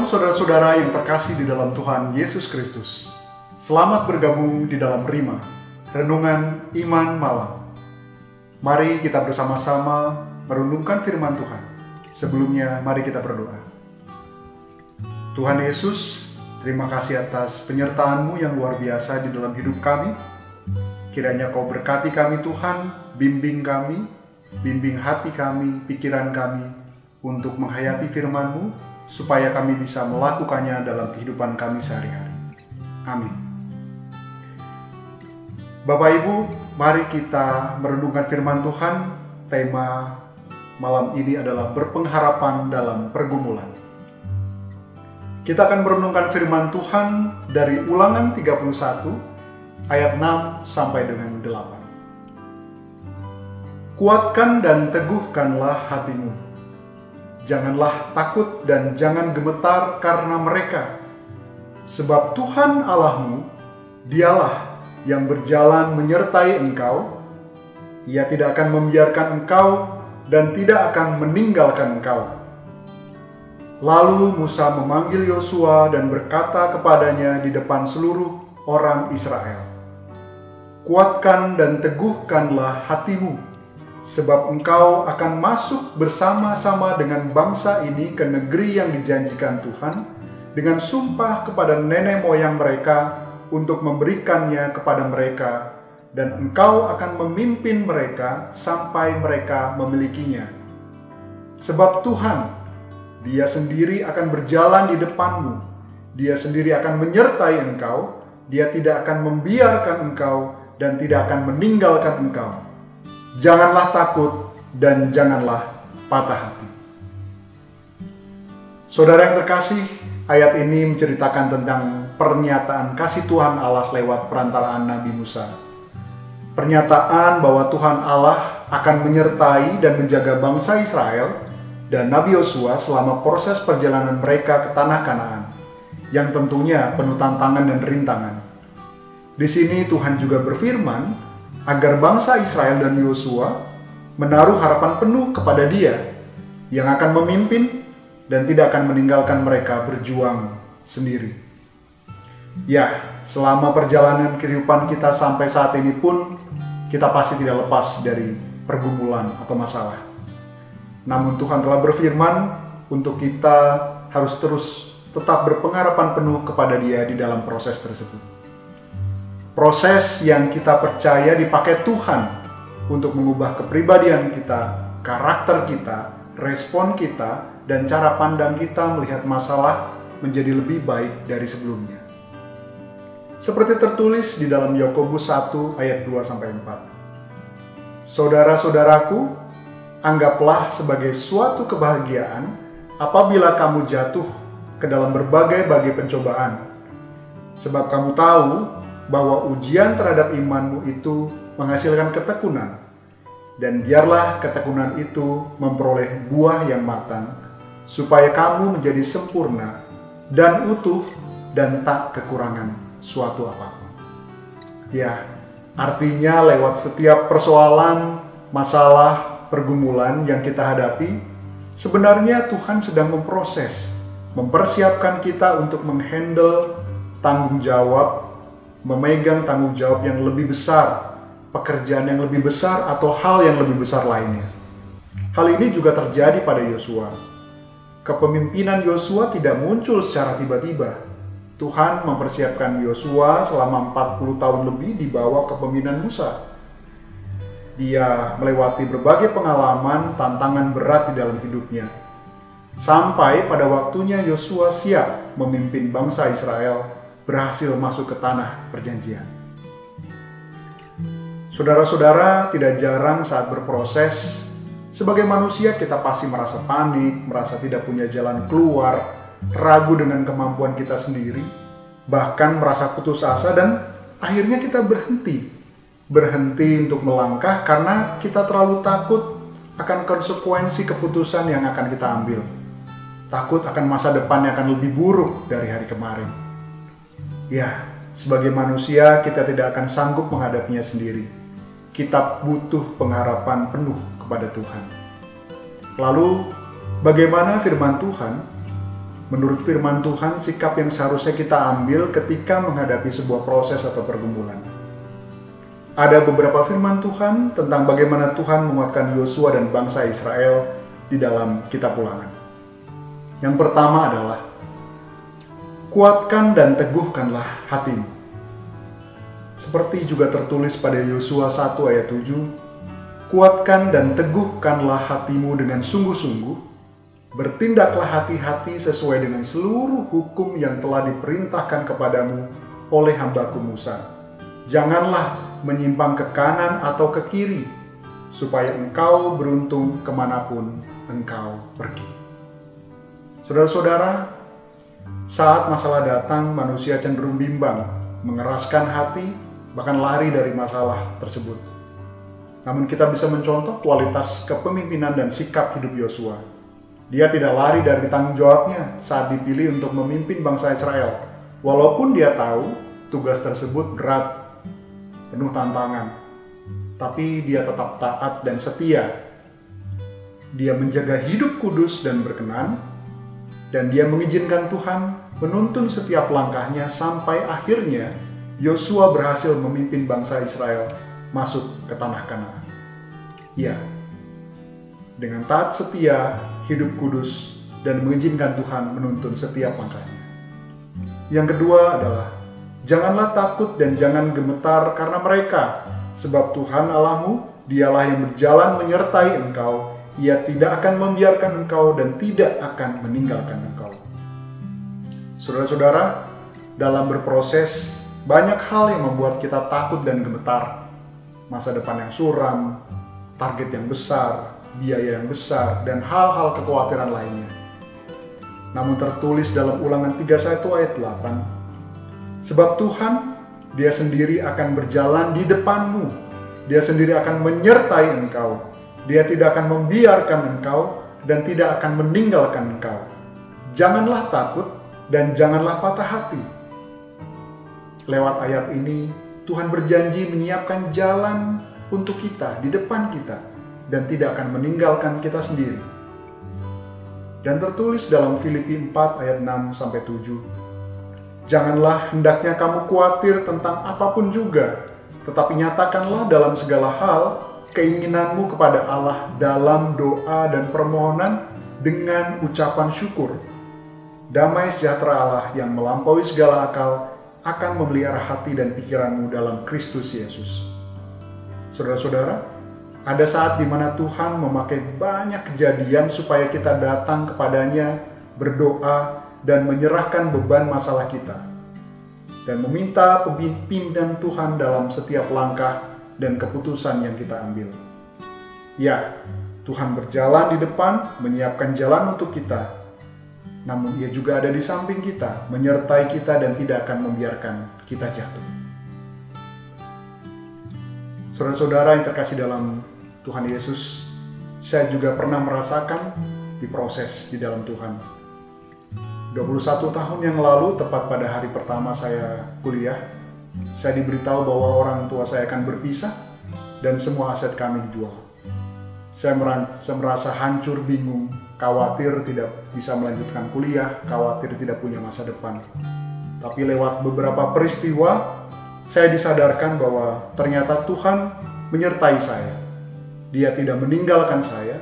Shalom saudara-saudara yang terkasih di dalam Tuhan Yesus Kristus. Selamat bergabung di dalam Rima, Renungan Iman Malam. Mari kita bersama-sama merenungkan firman Tuhan. Sebelumnya mari kita berdoa. Tuhan Yesus, terima kasih atas penyertaan-Mu yang luar biasa di dalam hidup kami. Kiranya Kau berkati kami Tuhan, bimbing kami, bimbing hati kami, pikiran kami untuk menghayati firman-Mu, supaya kami bisa melakukannya dalam kehidupan kami sehari-hari. Amin. Bapak Ibu, mari kita merenungkan firman Tuhan. Tema malam ini adalah berpengharapan dalam pergumulan. Kita akan merenungkan firman Tuhan dari Ulangan 31 ayat 6 sampai dengan 8. Kuatkan dan teguhkanlah hatimu. Janganlah takut dan jangan gemetar karena mereka. Sebab Tuhan Allahmu, Dialah yang berjalan menyertai engkau. Ia tidak akan membiarkan engkau dan tidak akan meninggalkan engkau. Lalu Musa memanggil Yosua dan berkata kepadanya di depan seluruh orang Israel, kuatkan dan teguhkanlah hatimu, sebab engkau akan masuk bersama-sama dengan bangsa ini ke negeri yang dijanjikan Tuhan dengan sumpah kepada nenek moyang mereka untuk memberikannya kepada mereka, dan engkau akan memimpin mereka sampai mereka memilikinya. Sebab Tuhan, Dia sendiri akan berjalan di depanmu, Dia sendiri akan menyertai engkau, Dia tidak akan membiarkan engkau dan tidak akan meninggalkan engkau. Janganlah takut dan janganlah patah hati. Saudara yang terkasih, ayat ini menceritakan tentang pernyataan kasih Tuhan Allah lewat perantaraan Nabi Musa. Pernyataan bahwa Tuhan Allah akan menyertai dan menjaga bangsa Israel dan Nabi Yosua selama proses perjalanan mereka ke tanah Kanaan, yang tentunya penuh tantangan dan rintangan. Di sini Tuhan juga berfirman agar bangsa Israel dan Yosua menaruh harapan penuh kepada Dia yang akan memimpin dan tidak akan meninggalkan mereka berjuang sendiri. Ya, selama perjalanan kehidupan kita sampai saat ini pun kita pasti tidak lepas dari pergumulan atau masalah. Namun Tuhan telah berfirman untuk kita harus terus tetap berpengharapan penuh kepada Dia di dalam proses tersebut. Proses yang kita percaya dipakai Tuhan untuk mengubah kepribadian kita, karakter kita, respon kita, dan cara pandang kita melihat masalah menjadi lebih baik dari sebelumnya. Seperti tertulis di dalam Yakobus 1 ayat 2-4. Saudara-saudaraku, anggaplah sebagai suatu kebahagiaan apabila kamu jatuh ke dalam berbagai-bagai pencobaan. Sebab kamu tahu bahwa ujian terhadap imanmu itu menghasilkan ketekunan, dan biarlah ketekunan itu memperoleh buah yang matang, supaya kamu menjadi sempurna dan utuh dan tak kekurangan suatu apapun. Ya, artinya lewat setiap persoalan, masalah, pergumulan yang kita hadapi, sebenarnya Tuhan sedang mempersiapkan kita untuk menghandle tanggung jawab, memegang tanggung jawab yang lebih besar, pekerjaan yang lebih besar, atau hal yang lebih besar lainnya. Hal ini juga terjadi pada Yosua. Kepemimpinan Yosua tidak muncul secara tiba-tiba. Tuhan mempersiapkan Yosua selama 40 tahun lebih di bawah kepemimpinan Musa. Dia melewati berbagai pengalaman, tantangan berat di dalam hidupnya. Sampai pada waktunya Yosua siap memimpin bangsa Israel berhasil masuk ke tanah perjanjian. Saudara-saudara, tidak jarang saat berproses, sebagai manusia kita pasti merasa panik, merasa tidak punya jalan keluar, ragu dengan kemampuan kita sendiri, bahkan merasa putus asa, dan akhirnya kita berhenti untuk melangkah karena kita terlalu takut akan konsekuensi keputusan yang akan kita ambil. Takut akan masa depan yang akan lebih buruk dari hari kemarin. Ya, sebagai manusia kita tidak akan sanggup menghadapinya sendiri. Kita butuh pengharapan penuh kepada Tuhan. Lalu, bagaimana firman Tuhan Menurut firman Tuhan, sikap yang seharusnya kita ambil ketika menghadapi sebuah proses atau pergumulan. Ada beberapa firman Tuhan tentang bagaimana Tuhan menguatkan Yosua dan bangsa Israel di dalam kitab Ulangan. Yang pertama adalah, kuatkan dan teguhkanlah hatimu. Seperti juga tertulis pada Yosua 1 ayat 7, kuatkan dan teguhkanlah hatimu dengan sungguh-sungguh, bertindaklah hati-hati sesuai dengan seluruh hukum yang telah diperintahkan kepadamu oleh hambaku Musa. Janganlah menyimpang ke kanan atau ke kiri, supaya engkau beruntung kemanapun engkau pergi. Saudara-saudara, saat masalah datang, manusia cenderung bimbang, mengeraskan hati, bahkan lari dari masalah tersebut. Namun kita bisa mencontoh kualitas kepemimpinan dan sikap hidup Yosua. Dia tidak lari dari tanggung jawabnya saat dipilih untuk memimpin bangsa Israel. Walaupun dia tahu tugas tersebut berat, penuh tantangan, tapi dia tetap taat dan setia. Dia menjaga hidup kudus dan berkenan, dan dia mengizinkan Tuhan menuntun setiap langkahnya sampai akhirnya Yosua berhasil memimpin bangsa Israel masuk ke tanah Kanaan. Ya, dengan taat setia, hidup kudus, dan mengizinkan Tuhan menuntun setiap langkahnya. Yang kedua adalah, janganlah takut dan jangan gemetar karena mereka, sebab Tuhan Allahmu, dialah yang berjalan menyertai engkau. Ia tidak akan membiarkan engkau dan tidak akan meninggalkan engkau. Saudara-saudara, dalam berproses, banyak hal yang membuat kita takut dan gemetar. Masa depan yang suram, target yang besar, biaya yang besar, dan hal-hal kekhawatiran lainnya. Namun tertulis dalam Ulangan 31 ayat 8, sebab Tuhan, Dia sendiri akan berjalan di depanmu, Dia sendiri akan menyertai engkau, Dia tidak akan membiarkan engkau dan tidak akan meninggalkan engkau. Janganlah takut dan janganlah patah hati. Lewat ayat ini, Tuhan berjanji menyiapkan jalan untuk kita, di depan kita, dan tidak akan meninggalkan kita sendiri. Dan tertulis dalam Filipi 4 ayat 6-7, janganlah hendaknya kamu khawatir tentang apapun juga, tetapi nyatakanlah dalam segala hal keinginanmu kepada Allah dalam doa dan permohonan dengan ucapan syukur. Damai sejahtera Allah yang melampaui segala akal akan memelihara hati dan pikiranmu dalam Kristus Yesus. Saudara-saudara, ada saat di mana Tuhan memakai banyak kejadian supaya kita datang kepadanya, berdoa, dan menyerahkan beban masalah kita, dan meminta pimpinan Tuhan dalam setiap langkah dan keputusan yang kita ambil. Ya, Tuhan berjalan di depan, menyiapkan jalan untuk kita, namun Ia juga ada di samping kita, menyertai kita dan tidak akan membiarkan kita jatuh. Saudara-saudara yang terkasih dalam Tuhan Yesus, saya juga pernah merasakan diproses di dalam Tuhan. 21 tahun yang lalu, tepat pada hari pertama saya kuliah, saya diberitahu bahwa orang tua saya akan berpisah dan semua aset kami dijual. Saya merasa hancur, bingung, khawatir tidak bisa melanjutkan kuliah, khawatir tidak punya masa depan. Tapi lewat beberapa peristiwa, saya disadarkan bahwa ternyata Tuhan menyertai saya. Dia tidak meninggalkan saya,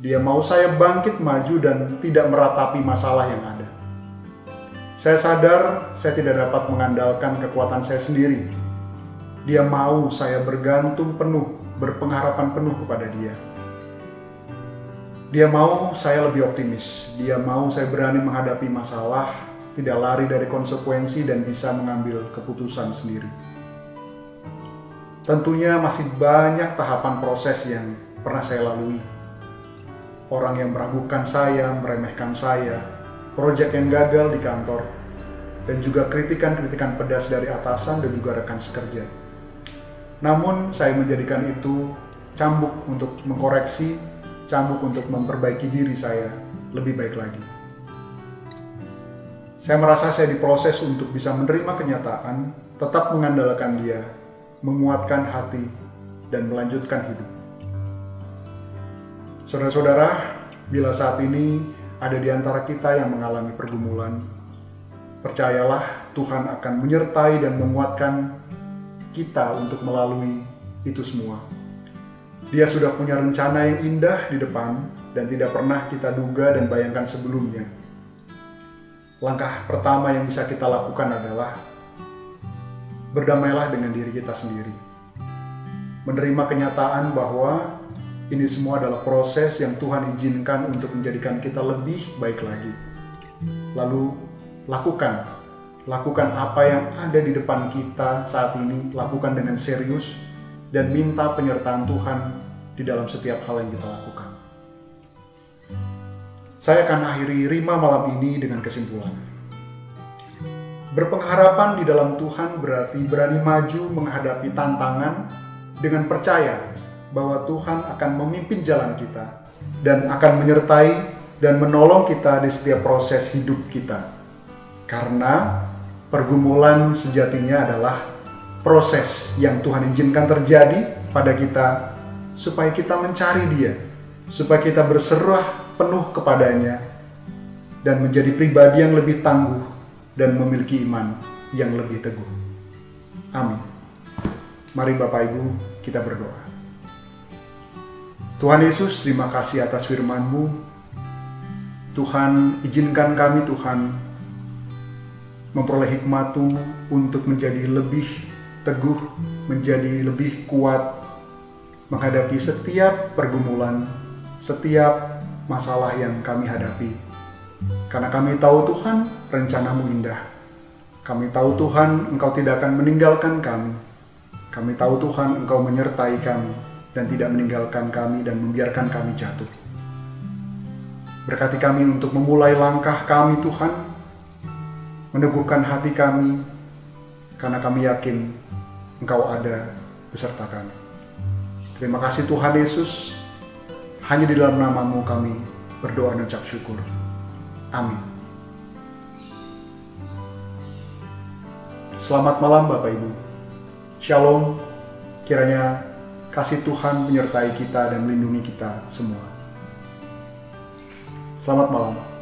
Dia mau saya bangkit maju dan tidak meratapi masalah yang ada. Saya sadar saya tidak dapat mengandalkan kekuatan saya sendiri. Dia mau saya bergantung penuh, berpengharapan penuh kepada Dia. Dia mau saya lebih optimis. Dia mau saya berani menghadapi masalah, tidak lari dari konsekuensi dan bisa mengambil keputusan sendiri. Tentunya masih banyak tahapan proses yang pernah saya lalui. Orang yang meragukan saya, meremehkan saya, proyek yang gagal di kantor, dan juga kritikan-kritikan pedas dari atasan dan juga rekan sekerja. Namun saya menjadikan itu cambuk untuk mengkoreksi, cambuk untuk memperbaiki diri saya lebih baik lagi. Saya merasa saya diproses untuk bisa menerima kenyataan, tetap mengandalkan Dia, menguatkan hati, dan melanjutkan hidup. Saudara-saudara, bila saat ini ada di antara kita yang mengalami pergumulan, percayalah Tuhan akan menyertai dan menguatkan kita untuk melalui itu semua. Dia sudah punya rencana yang indah di depan dan tidak pernah kita duga dan bayangkan sebelumnya. Langkah pertama yang bisa kita lakukan adalah berdamailah dengan diri kita sendiri. Menerima kenyataan bahwa ini semua adalah proses yang Tuhan izinkan untuk menjadikan kita lebih baik lagi. Lalu lakukan apa yang ada di depan kita saat ini, lakukan dengan serius dan minta penyertaan Tuhan di dalam setiap hal yang kita lakukan. Saya akan akhiri Rima malam ini dengan kesimpulan. Berpengharapan di dalam Tuhan berarti berani maju menghadapi tantangan dengan percaya bahwa Tuhan akan memimpin jalan kita dan akan menyertai dan menolong kita di setiap proses hidup kita. Karena pergumulan sejatinya adalah proses yang Tuhan izinkan terjadi pada kita supaya kita mencari Dia, supaya kita berserah penuh kepadanya dan menjadi pribadi yang lebih tangguh dan memiliki iman yang lebih teguh. Amin. Mari Bapak Ibu kita berdoa. Tuhan Yesus, terima kasih atas firman-Mu. Tuhan, izinkan kami Tuhan memperoleh hikmat-Mu untuk menjadi lebih teguh, menjadi lebih kuat menghadapi setiap pergumulan, setiap masalah yang kami hadapi. Karena kami tahu Tuhan, rencana-Mu indah. Kami tahu Tuhan, Engkau tidak akan meninggalkan kami. Kami tahu Tuhan, Engkau menyertai kami dan tidak meninggalkan kami dan membiarkan kami jatuh. Berkati kami untuk memulai langkah kami Tuhan, meneguhkan hati kami, karena kami yakin Engkau ada beserta kami. Terima kasih Tuhan Yesus. Hanya di dalam nama-Mu kami berdoa dan ucap syukur. Amin. Selamat malam Bapak Ibu. Shalom. Kiranya kasih Tuhan menyertai kita dan melindungi kita semua. Selamat malam.